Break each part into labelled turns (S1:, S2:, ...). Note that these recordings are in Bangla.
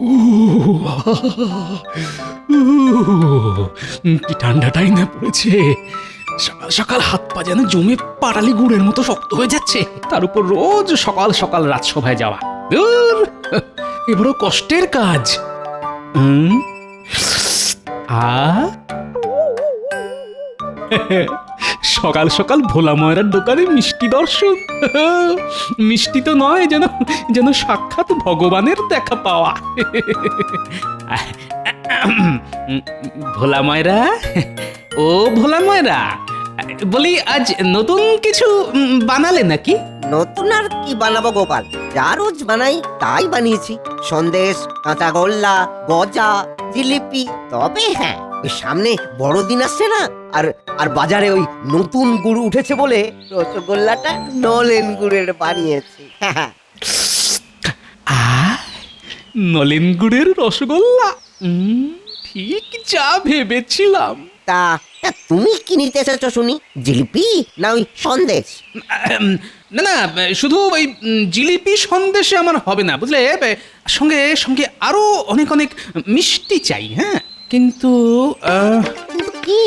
S1: উহ, উহ, কি ঠান্ডাটাই না পড়েছে। সকাল সকাল হাত পা যেন জমে পাটালি গুড়ের মতো শক্ত হয়ে যাচ্ছে, তার উপর রোজ সকাল সকাল রাজসভায় যাওয়া। ধুর, এবারও কষ্টের কাজ। হুম, আ সকাল সকাল ভোলা ময়রার দোকানে মিষ্টি দর্শন। মিষ্টি তো নয়, যেন যেন সাক্ষাৎ ভগবানের দেখা পাওয়া। ভোলা ময়রা, ও ভোলা ময়রা, বলি আজ নতুন কিছু বানালে নাকি?
S2: নতুন আর কি বানাবো গোপাল, যা রোজ বানাই তাই বানিয়েছি। সন্দেশ, কাঁচাগোল্লা, গজা, জিলিপি। তবে হ্যাঁ, ওই সামনে বড়দিন আসছে না, আর আর বাজারে ওই নতুন গুড় উঠেছে বলে রসগোল্লাটা নলেন গুড়ের বানিয়েছি।
S1: আ নলেন গুড়ের রসগোল্লা, ঠিক যা ভেবেছিলাম।
S2: তা তা তুমি কি নিতে এসেছো শুনি? জিলিপি না ওই সন্দেশ?
S1: না না, শুধু ওই জিলিপি সন্দেশে আমার হবে না, বুঝলে। সঙ্গে সঙ্গে আরো অনেক অনেক মিষ্টি চাই। হ্যাঁ, কিন্তু
S2: কিন্তু কি?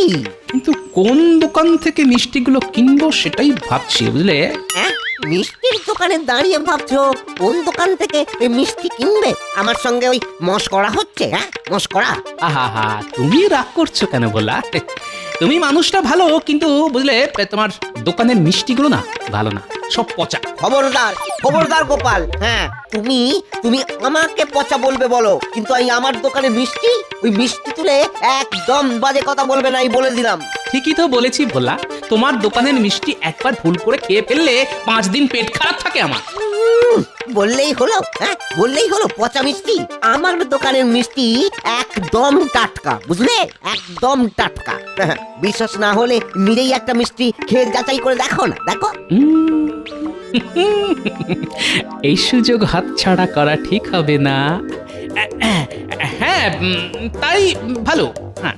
S1: কিন্তু কোন দোকান থেকে মিষ্টিগুলো কিনবো সেটাই ভাবছি, বুঝলে।
S2: হ্যাঁ, মিষ্টির দোকানে দাঁড়িয়ে ভাবছো কোন দোকান থেকে এই মিষ্টি কিনবে? আমার সঙ্গে ওই মশকরা হচ্ছে? হ্যাঁ, মশকরা?
S1: আহা হা, তুমি রাগ করছো কেন বলা? তুমি মানুষটা ভালো, কিন্তু বুঝলে তোমার দোকানের মিষ্টিগুলো না ভালো না, সব পচা।
S2: খবরদার, খবরদার গোপাল। হ্যাঁ, তুমি তুমি আমাকে পচা বলবে বলো, কিন্তু আমি আমার দোকানে মিষ্টি, ওই মিষ্টি তুলে একদম বাজে কথা বলবে না, এই বলে দিলাম।
S1: ঠিকই তো বলেছি ভোলা, তোমার দোকানের মিষ্টি একবার ভুল করে খেয়ে ফেললে 5 দিন পেট খারাপ থাকে আমার।
S2: বললেই হলো, হ্যাঁ বললেই হলো পচা মিষ্টি। আমার দোকানের মিষ্টি একদম টাটকা, বুঝলে, একদম টাটকা। বিশ্বাস না হলে নিজেই একটা মিষ্টি খেয়ে যাচাই করে দেখো না, দেখো।
S1: এই সুযোগ হাতছাড়া করা ঠিক হবে না। হ্যাঁ, তাই ভালো। হ্যাঁ,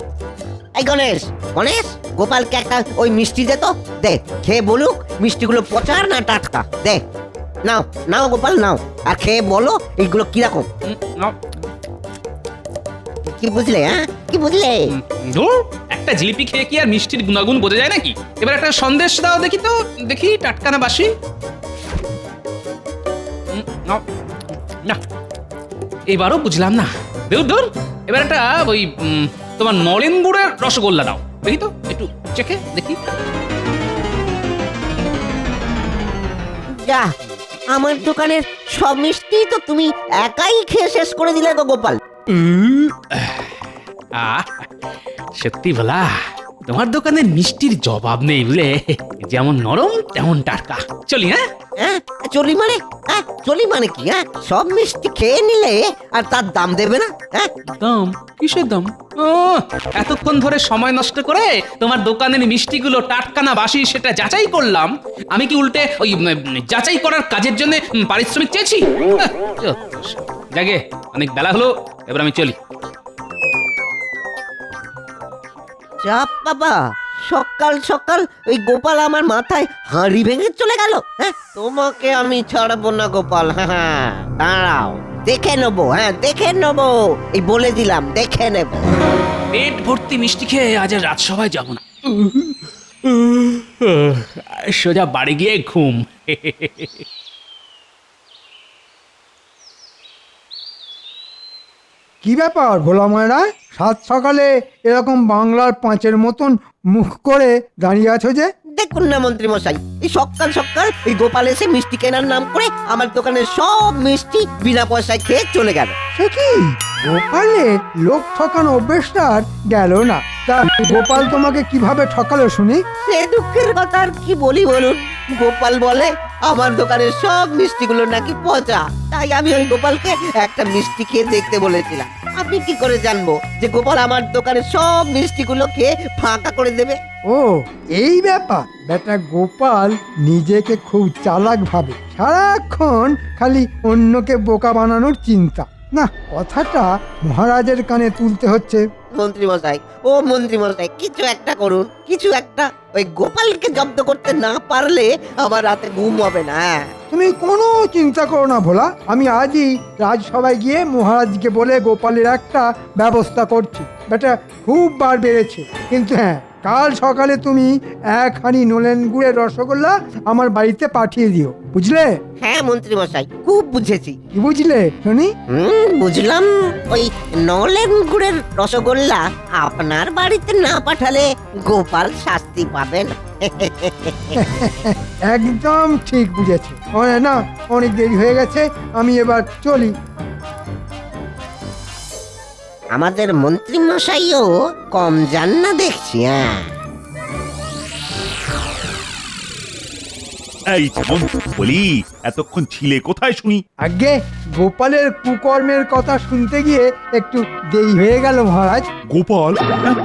S2: এই গণেশ, গণেশ, গোপালকে একটা ওই মিষ্টি দে তো, দে, খেয়ে বলুক মিষ্টিগুলো পচা না টাটকা। দে, নাও নাও গোপাল, নাও, আর খেয়ে বলো এইগুলো কিরকম। কি বুঝলে? হ্যাঁ, কি বুঝলে?
S1: ধুর, একটা জিলিপি খেয়ে কি আর মিষ্টির গুণাগুণ বোঝা যায় নাকি? এবার একটা সন্দেশ দাও দেখি তো, দেখি টাটকা না বাসি। না, এবারও বুঝলাম না। দূর দূর, এবার একটা ওই তোমার নলেন গুড়ের রসগোল্লা দাও দেখি তো, একটু চেখে দেখি।
S2: যা, আমার দোকানের সব মিষ্টি তো তুমি একাই খেয়ে শেষ করে দিলে গো গোপাল।
S1: আহ, সত্যি বলা, তোমার দোকানের মিষ্টির জবাব নেই, বুঝলে। যেমন নরম তেমন টাটকা। চলি। হ্যাঁ,
S2: হ্যাঁ, চলি মানে? হ্যাঁ, চলি মানে কি? হ্যাঁ, সব মিষ্টি খেয়ে নিলে আর তার দাম দেবে না? হ্যাঁ,
S1: দাম? কিসের দাম? এতক্ষণ ধরে সময় নষ্ট করে তোমার দোকানের মিষ্টিগুলো টাটকা না বাসি সেটা যাচাই করলাম। আমি কি উল্টে ওই যাচাই করার কাজের জন্য পারিশ্রমিক চেয়েছি? জাগে, অনেক বেলা হলো, এবার আমি চলি।
S2: চাপ বাবা, সকাল সকাল ওই গোপাল আমার মাথায় হাঁড়ি ভেঙে চলে গেল। হ্যাঁ, তোমাকে আমি ছাড়বো না গোপাল। হ্যাঁ হ্যাঁ, দাঁড়াও, দেখে নেবো। হ্যাঁ, দেখে নেবো, এই বলে দিলাম, দেখে নেবো।
S1: পেট ভর্তি মিষ্টি খেয়ে আজ আর রাজসভায় যাব না, সোজা বাড়ি গিয়ে ঘুম।
S3: কি ব্যাপার ভোলা ময়রা, সাত সকালে এরকম বাংলার পাঁচের মতন মুখ করে দাঁড়িয়ে আছো যে?
S2: দেখুন না মন্ত্রী মশাই, এই সকাল সকাল এই গোপাল এসে মিষ্টি কেনার নাম করে আমার দোকানের সব মিষ্টি বিনা পয়সায় খেয়ে চলে গেল।
S3: সে কি, গোপালের লোক ঠকানো অভ্যেসটা আর গেল না। তা গোপাল তোমাকে কিভাবে ঠকালো শুনি?
S2: সে দুঃখের কথা আর কি বলি বলুন। গোপাল বলে আমার দোকানের সব মিষ্টিগুলো নাকি পচা, তাই আমি ওই গোপালকে একটা মিষ্টি খেয়ে দেখতে বলেছিলাম। আপনি কি করে জানবো যে গোপাল আমার দোকানের সব মিষ্টিগুলো খেয়ে ফাঁকা করে দেবে?
S3: ও, এই ব্যাপার। বেটা গোপাল নিজেকে খুব চালাক ভাবে, সারাক্ষণ খালি অন্যকে বোকা বানানোর চিন্তা। না, কথাটা মহারাজের কানে তুলতে হচ্ছে।
S2: মন্ত্রী মশাই, ও মন্ত্রী মশাই, কিছু একটা করুন, কিছু একটা। ওই গোপালকে জব্দ করতে না পারলে আমার রাতে ঘুম হবে না।
S3: তুমি কোনো চিন্তা করো না ভোলা, আমি আজই রাজসভায় গিয়ে মহারাজকে বলে গোপালের একটা ব্যবস্থা করছি। বেটা খুব বার বেড়েছে, কিন্তু হ্যাঁ, কাল সকালে তুমি 1 হাঁড়ি নলেন গুড়ের রসগোল্লা আমার বাড়িতে পাঠিয়ে দিও, বুঝলে?
S2: হ্যাঁ মন্ত্রী মশাই, খুব বুঝেছি।
S3: কি বুঝলে শুনি?
S2: বুঝলাম। ওই নলেন গুড়ের রসগোল্লা আপনার বাড়িতে না পাঠালে গোপাল শাস্তি পাবেন।
S3: একদম ঠিক বুঝেছে। না, অনেক দেরি হয়ে গেছে, আমি এবার চলি।
S2: আমাদের মন্ত্রী মশাইও কম যান না দেখছি। হ্যাঁ,
S4: এই যেমন বলি, এতক্ষণ ছিলে কোথায় শুনি?
S3: আগে গোপালের কুকর্মের কথা শুনতে গিয়ে একটু দেরি হয়ে গেল মহারাজ।
S4: গোপাল? হ্যাঁ,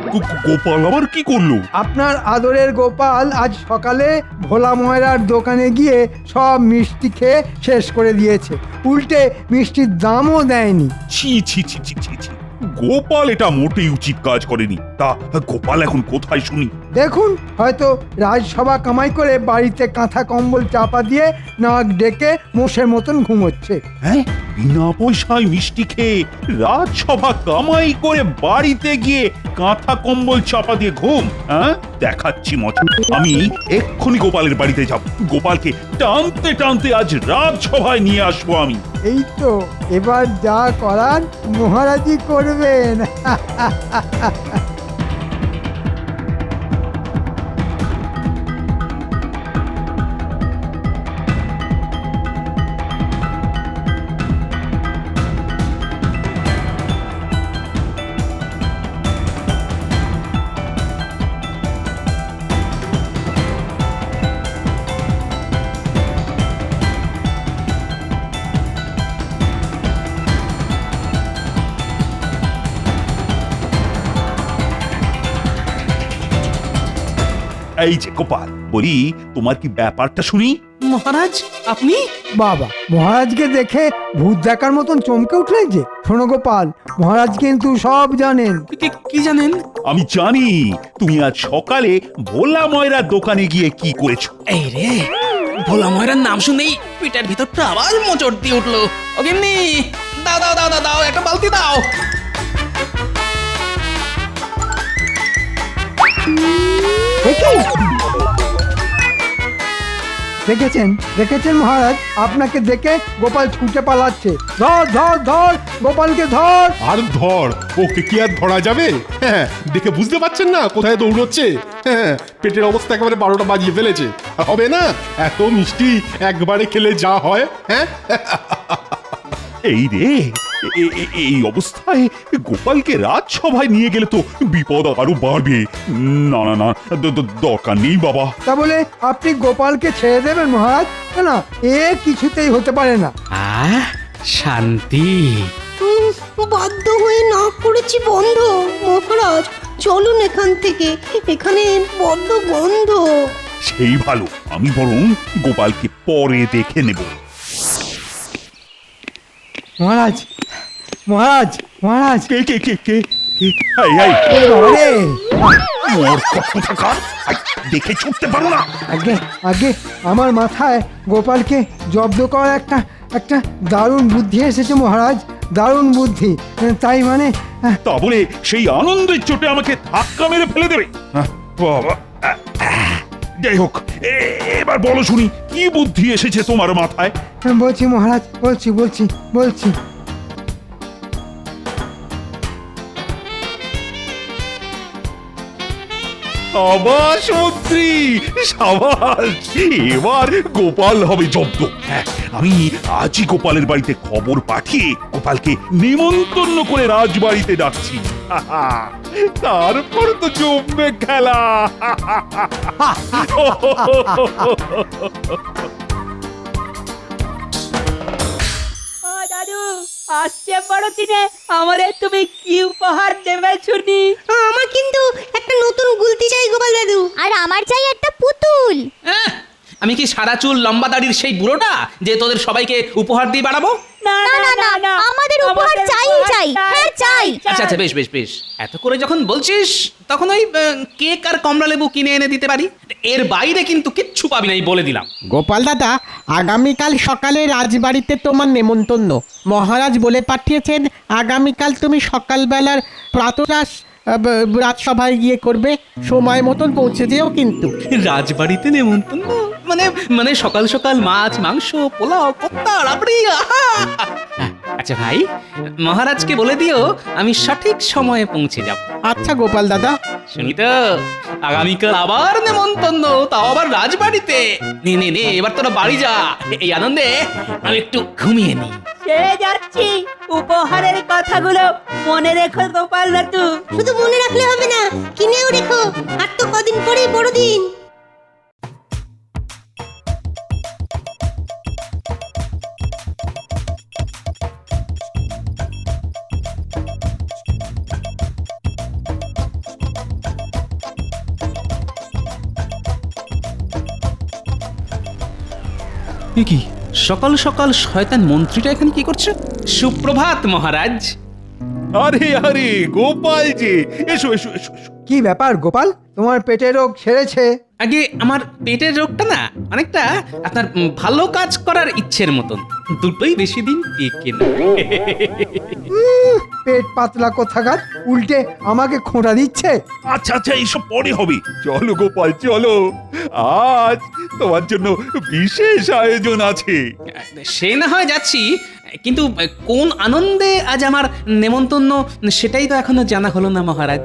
S4: গোপাল আবার কি করলো?
S3: আপনার আদরের গোপাল আজ সকালে ভোলা ময়রার দোকানে গিয়ে সব মিষ্টি খেয়ে শেষ করে দিয়েছে, উল্টে মিষ্টির দামও দেয়নি।
S4: ছি ছি ছি ছি ছি ছি, গোপাল এটা মোটেই উচিত কাজ করেনি। তা গোপাল এখন কোথায় শুনি?
S3: দেখুন, হয়তো রাজসভা কামাই করে বাড়িতে কাঁথা কম্বল চাপা দিয়ে নাক ডেকে মোষের মতন ঘুমোচ্ছে।
S4: হ্যাঁ, বিনা পয়সায় মিষ্টি খেয়ে রাজসভা কামাই করে বাড়িতে গিয়ে কাঁথা কম্বল চাপা দিয়ে ঘুম? হ্যাঁ, দেখাচ্ছি মজা। আমি এক্ষুনি গোপালের বাড়িতে যাব, গোপালকে টানতে টানতে আজ রাজসভায় নিয়ে আসবো আমি।
S3: এই তো, এবার যা করার মহারাজই করবেন।
S4: এই যে গোপাল, বলি তোমার কি ব্যাপারটা শুনি?
S1: মহারাজ আপনি?
S3: বাবা, মহারাজকে দেখে ভূত দেখার মতন চমকে উঠলেন যে। শোনো গোপাল, মহারাজ কিন্তু সব জানেন।
S1: কি জানেন?
S4: আমি জানি তুমি আজ সকালে ভোলা ময়রার দোকানে গিয়ে কি করেছো।
S1: এই রে, ভোলা ময়রার নাম শুনেই পিটার ভিতরটা আবার মোচড় দিয়ে উঠলো। ও গিন্নি, দাও দাও দাও দাও দাও, একটা বালতি দাও।
S3: দেখেছেন দেখেছেন মহারাজ, আপনাকে দেখে গোপাল ছুটে পালাচ্ছে। ধর ধর ধর, গোপালকে ধর।
S5: আর ধর, ওকে কি আর ধরা যাবে? হ্যাঁ, দেখে বুঝতে পারছেন না কোথায় দৌড়চ্ছে? হ্যাঁ, পেটের অবস্থা একেবারে 12টা বাজিয়ে ফেলেছে। আর হবে না, এত মিষ্টি একবারে খেলে যা হয়। হ্যাঁ,
S4: এই রে, এই অবস্থায় গোপালকে রাজসভায় নিয়ে গেলে তো বিপদ আরো বাড়বে। না না না, দরকার নেই বাবা।
S3: তা বলে আপনি গোপালকে ছেড়ে দেবেন মহারাজ? না, এ কিছুতেই হতে পারে না।
S1: শান্তি।
S6: বাধ্য হয়ে না করেছি বন্ধ। মহারাজ চলুন এখান থেকে, এখানে বড্ড গন্ধ।
S4: সেই ভালো, আমি বরং গোপালকে পরে দেখে নেব।
S3: মহারাজ মহারাজ মহারাজ,
S4: কে কে কে কে কে? এই এই,
S3: আরে
S4: মূর্খ কোথাকার! এই, দেখে ছুটতে পারো না?
S3: আগে আগে আমার মাথায় গোপালকে জব্দ করার একটা দারুণ বুদ্ধি এসেছে মহারাজ, দারুণ বুদ্ধি। তাই মানে
S4: তা বলে সেই আনন্দের চোটে আমাকে ধাক্কা মেরে ফেলে দেবে? বাবা, যাই হোক, এবার বলো শুনি, কি বুদ্ধি এসেছে তোমার মাথায়?
S3: বলছি মহারাজ, বলছি বলছি বলছি
S4: সাবাস মন্ত্রী, সাবাস! এবার গোপাল হবে জব্দ। হ্যাঁ, আমি আজই গোপালের বাড়িতে খবর পাঠিয়ে গোপালকে নিমন্ত্রণ করে রাজবাড়িতে ডাকছি। তারপর তো জমবে খেলা।
S7: দাদু, আসছে বড় দিনে আমারে তুমি কি উপহার দেবে শুনি?
S6: আমার কিন্তু একটা নতুন গুলতি চাই গোপাল দাদু।
S8: আর আমার চাই একটা পুতুল।
S1: আমি কি সাদা চুল লম্বা দাড়ির সেই বুড়োটা যে তোদের সবাইকে উপহার দিয়ে বাড়াবো?
S7: না
S8: না না না আমাদের উপহার চাই চাই হ্যাঁ চাই
S1: আচ্ছা আচ্ছা বেশ বেশ বেশ এত করে যখন বলছিস তখন ওই কেক আর কমলা লেবু কিনে এনে দিতে পারি। এর বাইরে কিন্তু কিচ্ছু পাবি না, এই বলে দিলাম।
S9: গোপাল দাদা, আগামীকাল সকালে রাজবাড়িতে তোমার নেমন্তন্ন। মহারাজ বলে পাঠিয়েছেন আগামীকাল তুমি সকালবেলার প্রাতরাশ রাজসভায় গিয়ে করবে। সময় মতন পৌঁছে যেও কিন্তু।
S1: রাজবাড়িতে নেমন্তন্ন মানে মানে সকাল সকাল মাছ মাংস পোলাও কোপ্তা রাবড়ি, আহা! আচ্ছা ভাই, মহারাজকে বলে দিও আমি সঠিক সময়ে পৌঁছে যাব।
S9: আচ্ছা গোপাল দাদা।
S1: শুনি তো, আগামীকাল আবার নেমন্তন্ন, তাও আবার রাজবাড়িতে। নে নে নে, এবার তোরা বাড়ি যা, এই আনন্দে আমি একটু ঘুমিয়ে নিই।
S7: সে যাচ্ছি, উপহারের কথাগুলো মনে রেখো গোপাল দাদু।
S6: শুধু মনে রাখলে হবে না, কিনেও রেখো। আর তো কদিন পরেই বড়দিন।
S1: এ কি সকাল সকাল শয়তান মন্ত্রীটা এখানে কি করছে? সুপ্রভাত মহারাজ।
S4: আরে আরে গোপাল যে, এসো এসো এসো এসো।
S3: কি ব্যাপার গোপাল, তোমার পেটের রোগ সেরেছে?
S1: আগে আমার পেটের রোগটা না অনেকটা আপনার ভালো কাজ করার ইচ্ছের মতন, দুটোই বেশি দিন টিকে না।
S3: পেট পাতলা কোথাকার, উল্টে আমাকে খোঁটা দিচ্ছে।
S4: আচ্ছা আচ্ছা, এইসব পরে হবে। চলো গোপাল চলো, আজ তোমার জন্য বিশেষ আয়োজন আছে।
S1: সে না হয় যাচ্ছি, কিন্তু কোন আনন্দে আজ আমার নেমন্তন্ন সেটাই তো এখনো জানা হলো না মহারাজ।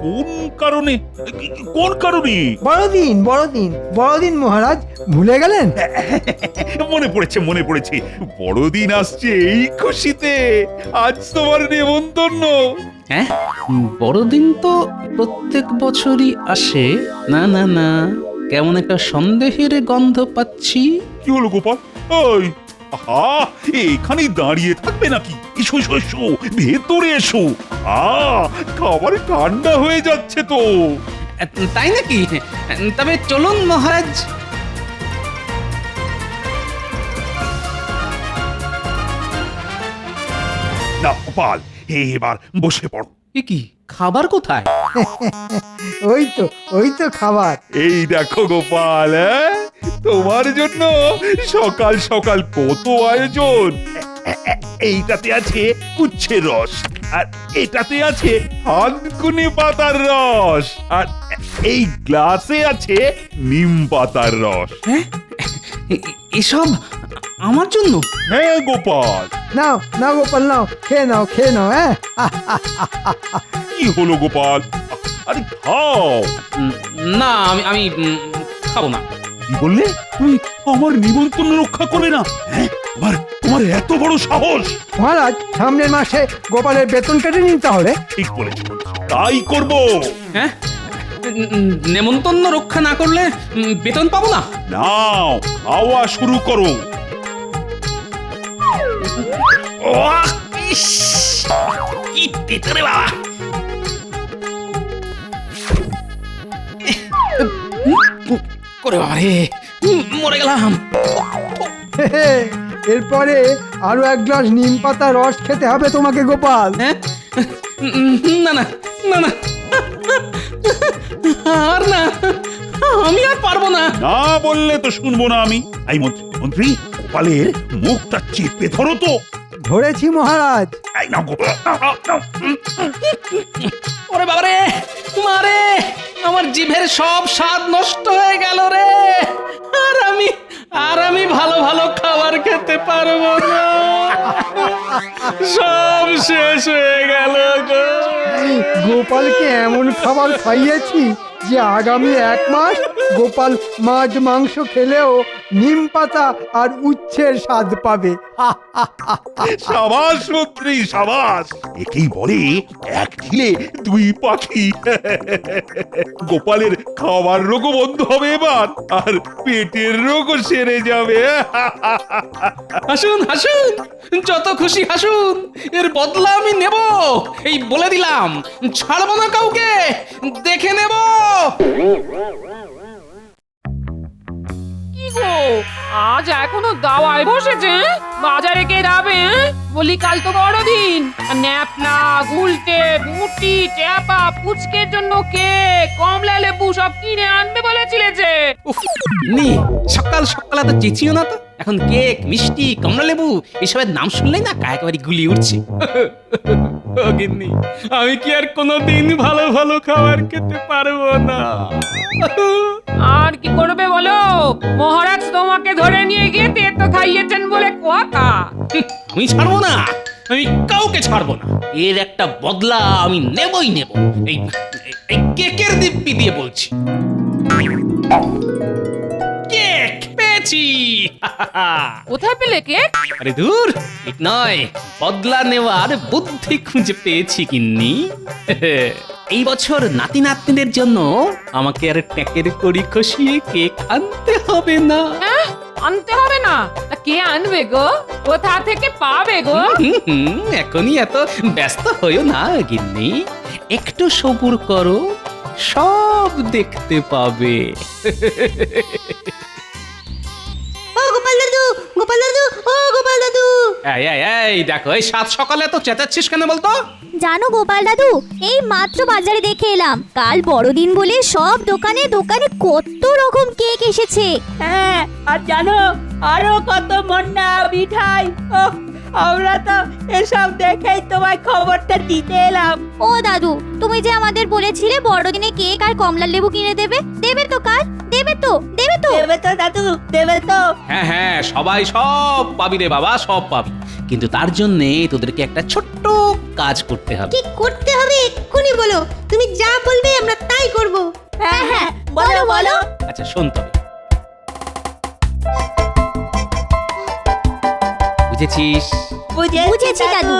S4: কোন কারণে? কোন কারণে?
S3: বড়দিন বড়দিন বড়দিন মহারাজ, ভুলে গেলেন?
S4: মনে পড়েছে মনে পড়েছে, বড়দিন আসছে এই খুশিতে আজ তোমার নেমন্তন্ন।
S1: হ্যাঁ, বড়দিন তো প্রত্যেক বছরই আসে। না না না, কেমন একটা সন্দেহের গন্ধ পাচ্ছি।
S4: কি হলো গোপাল? ওই আহা, এখানেই দাঁড়িয়ে থাকবে নাকি? এসো এসো এসো, ভেতরে এসো। খাবার ঠান্ডা হয়ে যাচ্ছে তো।
S1: তাই নাকি? তবে চলুন মহারাজ।
S4: না গোপাল, এবার বসে পড়ো।
S1: এ কি, খাবার কোথায়?
S3: ওই তো খাবার।
S4: এই দেখো গোপাল, তোমার জন্য সকাল সকাল কত আয়োজন। এইটাতে আছে উচ্ছের রস, আর এটাতে আছে থানকুনি পাতার রস, আর এই গ্লাসে আছে নিম পাতার রস।
S1: হ্যাঁ, এসব আমার জন্য?
S4: হ্যাঁ গোপাল।
S3: নাও নাও গোপাল, নাও খেয়ে নাও খেয়ে নাও। হ্যাঁ,
S4: কি হলো গোপাল? আরে খাও।
S1: না, আমি আমি খাবো না।
S4: কি বললে? তুমি আমার নিমন্ত্রণ রক্ষা করবে না? হ্যাঁ, তোমার এত বড় সাহস!
S3: মহারাজ, সামনের মাসে গোপালের বেতন কেটে নিন তাহলে।
S4: ঠিক বলেছ, তাই করব।
S1: হ্যাঁ, নেমন্তন্ন রক্ষা না করলে বেতন পাবো না?
S4: নাও, খাওয়া শুরু করো।
S1: ওয়াহ, ইস, কি তেতো রে বাবা। করে বাবা রে, মরে গেলাম।
S3: এরপরে আরো এক গ্লাস নিম পাতা রস খেতে হবে তোমাকে গোপাল।
S1: হ্যাঁ, না না না না, আর না, আমি আর পারবো না।
S4: না বললে তো শুনবো না আমি। এই মন্ত্রী, গোপালের মুখটা চেপে ধরো তো।
S3: ধরেছি মহারাজ।
S4: এই নাও গোপাল, নাও, নাও।
S1: ওরে বাবা রে, মারে, আমার জিভের সব স্বাদ নষ্ট হয়ে গেল রে। আর আমি ভালো ভালো খাবার খেতে পারবো না, সব শেষ হয়ে গেল গো।
S3: গোপালকে এমন খাবার খাইয়েছি যে আগামী 1 মাস গোপাল মাছ মাংস খেলেও নিম পাতা আর উচ্ছের স্বাদ পাবে।
S4: সাবাস মন্ত্রী, সাবাস। একেই বলে এক ঢিলে 2 পাখি। গোপালের খাবার রোগও বন্ধ হবে এবার, আর পেটের রোগও সেরে যাবে।
S1: হাসুন হাসুন, যত খুশি হাসুন, এর বদলা আমি নেব, এই বলে দিলাম। ছাড়বো না কাউকে, দেখে নেব। কি গো,
S10: আজ এখনো দাওয়ায় বসেছে বাজারে কে যাবে বলি কাল তো বড়দিন ন্যাপনা গুলটে মুটি ট্যাপা পুচকের জন্য কে কমলা লেবু সব কিনে আনবে বলেছিলে যে
S1: উফ, নি সকাল সকাল এত চেঁচিও না তো। এখন কেক মিষ্টি কমলা লেবু এসবের নাম শুনলেই না একেবারে গুলি উঠছে। ও গিন্নি, আমি কি আর কোনোদিন ভালো ভালো খাবার খেতে পারবো না?
S10: আর কি করবে বলো মহারাজ তোমাকে ধরে নিয়ে গিয়ে তেতো খাইয়েছেন বলে কথা
S1: আমি ছাড়বো না, আমি কাউকে ছাড়বো না। এর একটা বদলা আমি নেবই নেব। এই এই কেকের দিব্যি দিয়ে বলছি। কেক পেয়েছি।
S10: কোথায় পেলে কে
S1: আরে দূর, ঠিক নয়, বদলা নেওয়ার বুদ্ধি খুঁজে পেয়েছি গিন্নি। এই বছর নাতি নাতনিদের জন্য আমাকে আর ট্যাকের কড়ি খসিয়ে কেক আনতে হবে না।
S10: আনতে হবে না তা কে আনবে গো কোথা থেকে পাবে গো
S1: এখনই এত ব্যস্ত হইও না গিন্নি, একটু সবুর করো, সব দেখতে পাবে।
S6: ও গোপাল দাদু, গোপাল দাদু, ও গোপাল দাদু।
S1: এই দেখো, এই সাত সকালে তো চেঁচাচ্ছিস কেন বলতো?
S8: জানো গোপাল দাদু, এই মাত্র বাজারে দেখে এলাম কাল বড়দিন বলে সব দোকানে দোকানে কত রকম কেক এসেছে।
S7: হ্যাঁ, আর জানো আরো কত মন্না মিঠাই। ওহ, আমরা তো এসব দেখেই তোমায় খবরটা দিতে এলাম।
S8: ও দাদু, তুমি যে আমাদের বলেছিলে বড়দিনে কেক আর কমলা লেবু কিনে দেবে, দেবে তো কাল? দেবে তো? দেবে তো?
S7: দেবে তো দাদু, দেবে তো?
S1: হ্যাঁ, সবাই সব পাবি রে বাবা, সব পাবি, কিন্তু তার জন্য তোদেরকে একটা ছোট্ট কাজ করতে হবে।
S6: কি করতে হবে এক্ষুনি বলো, তুমি যা বলবে আমরা তাই করব।
S7: হ্যাঁ হ্যাঁ, বলো বলো।
S1: আচ্ছা শোন তবে, বুঝেছিস?
S8: বুঝেছি দাদু।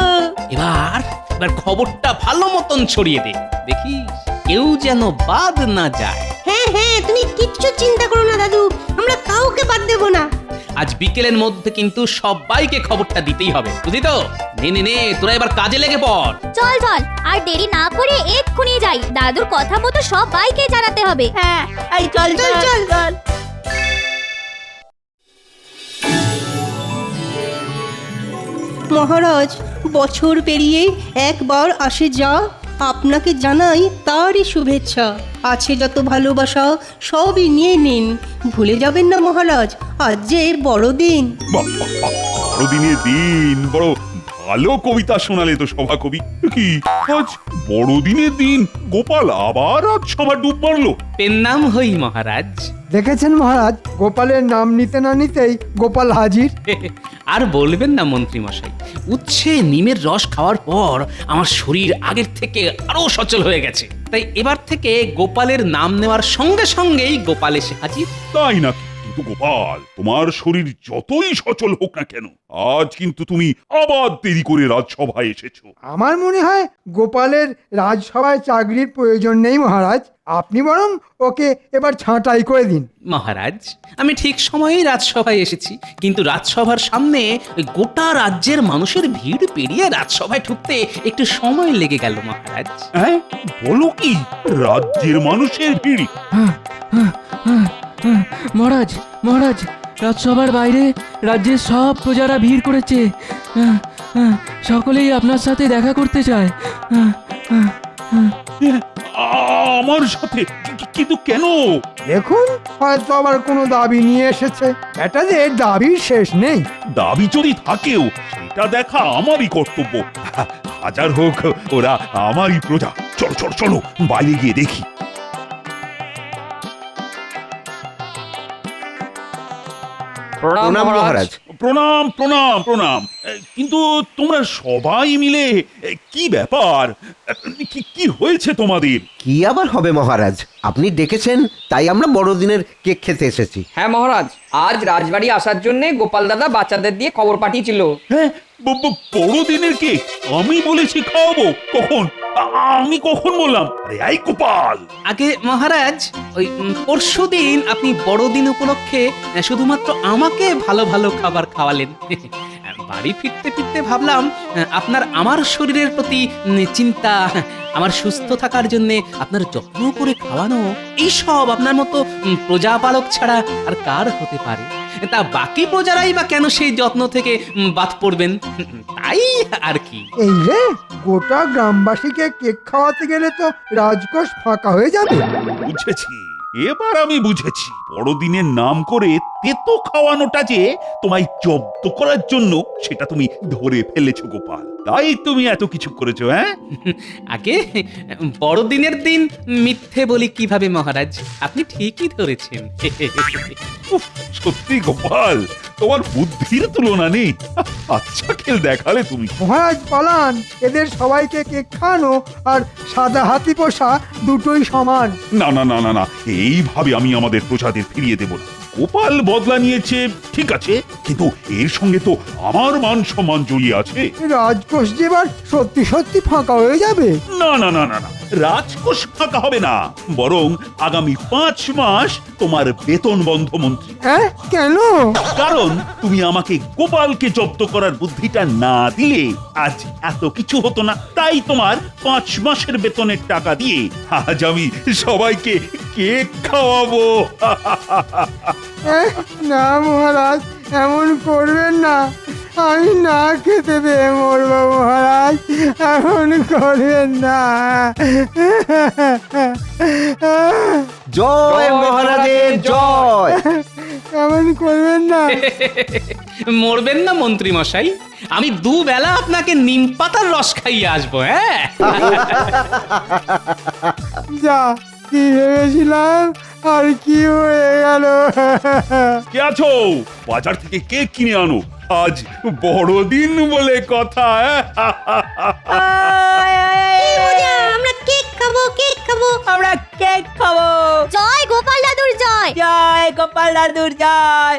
S1: এবার খবরটা ভালো মতন ছড়িয়ে দে, দেখিস কেউ যেন বাদ না যায়।
S6: হ্যাঁ হ্যাঁ, তুমি কিচ্ছু চিন্তা করো না দাদু, আমরা কাউকে বাদ দেব না।
S1: আজ বিকেলের মধ্যে কিন্তু সবাইকে খবরটা দিতেই হবে, বুঝলি তো? নে তোরা এবার কাজে লেগে পড়।
S8: চল চল, আর দেরি না করে এক্ষুনি যাই, দাদুর কথা মতো সবাইকে জানাতে হবে।
S7: হ্যাঁ, এই চল চল চল চল।
S6: মহারাজ, বছর পেরিয়ে একবার আসে যা, আপনাকে জানাই তারই শুভেচ্ছা। আছে যত ভালোবাসা সবই নিয়ে নিন, ভুলে যাবেন না মহারাজ, আজ যে বড়দিন।
S4: বড়দিনের দিন বড় ভালো কবিতা শোনালে তো সভাকবি। কি আজ বড়দিনের দিন গোপাল আবার আজ সবার ডুব মারলো?
S1: পেন নাম হই মহারাজ।
S3: দেখেছেন মহারাজ, গোপালের নাম নিতে না নিতেই গোপাল হাজির।
S1: আর বলবেন না মন্ত্রী মশাই, উচ্ছে নিমের রস খাওয়ার পর আমার শরীর আগের থেকে আরো সচল হয়ে গেছে, তাই এবার থেকে গোপালের নাম নেওয়ার সঙ্গে সঙ্গেই গোপাল এসে হাজির।
S4: তাই না? কিন্তু গোপাল, তোমার শরীর যতই সচল হোক না কেন, আজ কিন্তু তুমি আবার দেরি করে রাজসভায় এসেছো।
S3: আমার মনে হয় গোপালের রাজসভায় চাকরির প্রয়োজন নেই মহারাজ, আপনি বরং ওকে এবার ছাঁটাই করে দিন।
S1: মহারাজ, আমি ঠিক সময়েই রাজসভায় এসেছি, কিন্তু রাজসভার সামনে ওই গোটা রাজ্যের মানুষের ভিড় পেরিয়ে রাজসভায় ঢুকতে একটু সময় লেগে গেল মহারাজ।
S4: হ্যাঁ, বলো কি? রাজ্যের মানুষের ভিড়?
S11: মহারাজ, মহারাজ, রাজসভার বাইরে রাজ্যের সব প্রজারা ভিড় করেছে, সকলেই আপনার সাথে দেখা করতে চায়।
S4: আমার সাথে? কিন্তু কেন?
S3: দেখুন, হয়তো আবার কোনো দাবি নিয়ে এসেছে, বেটাদের দাবির শেষ নেই।
S4: দাবি যদি থাকেও সেটা দেখা আমারই কর্তব্য। হাজার হোক ওরা আমারই প্রজা। চলো চলো চলো, বাইরে গিয়ে দেখি।
S2: প্রণাম মহারাজ।
S4: প্রণাম প্রণাম প্রণাম। কিন্তু তোমরা সবাই মিলে কি ব্যাপার? কি হয়েছে তোমাদের?
S2: কি আবার হবে মহারাজ, আপনি ডেকেছেন তাই আমরা বড়দিনের কেক খেতে এসেছি।
S12: হ্যাঁ মহারাজ, আজ রাজবাড়ি আসার জন্য গোপাল দাদা বাচ্চাদের দিয়ে খবর পাঠিয়েছিল।
S4: হ্যাঁ, বড়দিনের কেক আমি বলেছি খাওয়াবো? কখন? আমি কখন বললাম? আরে এই গোপাল!
S1: আগে মহারাজ, ওই পরশুদিন আপনি বড়দিন উপলক্ষে শুধুমাত্র আমাকে ভালো ভালো খাবার খাওয়ালেন। বাড়ি ফিরতে ফিরতে ভাবলাম আপনার আমার শরীরের প্রতি চিন্তা, আমার সুস্থ থাকার জন্য আপনার যত্ন করে খাওয়ানো, এই সব আপনার মতো প্রজাপালক ছাড়া আর কার হতে পারে? তা বাকি প্রজারাই বা কেন সেই যত্ন থেকে বাদ পড়বেন? তাই আর কি।
S3: এই রে, গোটা গ্রামবাসীকে কেক খাওয়াতে গেলে তো রাজকোষ ফাঁকা হয়ে যাবে।
S4: বুঝেছি, এবার আমি বুঝেছি বড়দিনের নাম করে তেতো খাওয়ানোটা যে তোমায় জব্দ করার জন্য সেটা তুমি ধরে ফেলেছো গোপাল, তাই তুমি এত কিছু করেছো। হ্যাঁ,
S1: আগে বড়দিনের দিন মিথ্যে বলি কিভাবে মহারাজ? আপনি ঠিকই ধরেছেন।
S4: উফ, সত্যি গোপাল, তোমার বুদ্ধির তুলনা নেই। আচ্ছা খেল দেখালে তুমি।
S3: মহারাজ পালান, এদের সবাইকে কেক খাওয়ানো আর সাদা হাতি পোষা দুটোই সমান।
S4: না না না না না, এইভাবে আমি আমাদের প্রজাদের ফিরিয়ে দেব না। গোপাল বদলা নিয়েছে ঠিক আছে, কিন্তু এর সঙ্গে তো আমার মান সম্মান জড়িয়ে আছে।
S3: রাজকোষ যে এবার সত্যি সত্যি ফাঁকা হয়ে যাবে।
S4: না না না না না, রাজকোষ ফাঁকা হবে না, বরং আগামী 5 মাস তোমার বেতন বন্ধ মন্ত্রী।
S3: হ্যাঁ, কেন?
S4: কারণ তুমি আমাকে গোপালকে জব্দ করার বুদ্ধিটা না দিলে আজ এত কিছু হতো না। তাই তোমার 5 মাসের বেতনের টাকা দিয়ে আজ আমি সবাইকে কেক খাওয়াবো।
S3: না মহারাজ, এমন করবেন না, আমি না খেতে পেয়ে মরবো মহারাজ, এমন করবেন না।
S2: জয় মহারাজের জয়।
S3: এমন করবেন না।
S1: মরবেন না মন্ত্রী মশাই, আমি দুবেলা আপনাকে নিম পাতার রস খাইয়ে আসবো। হ্যাঁ,
S3: যা কি ভেবেছিলাম আর কি হয়ে গেল।
S4: কে আছো? বাজার থেকে কেক কিনে আনো, আজ বড়দিন বলে কথা।
S8: আমরা কেক খাবো, কেক খাবো।
S7: আমরা কেক খাবো।
S8: জয় গোপাল দাদুর জয়।
S7: জয় গোপাল দাদুর জয়।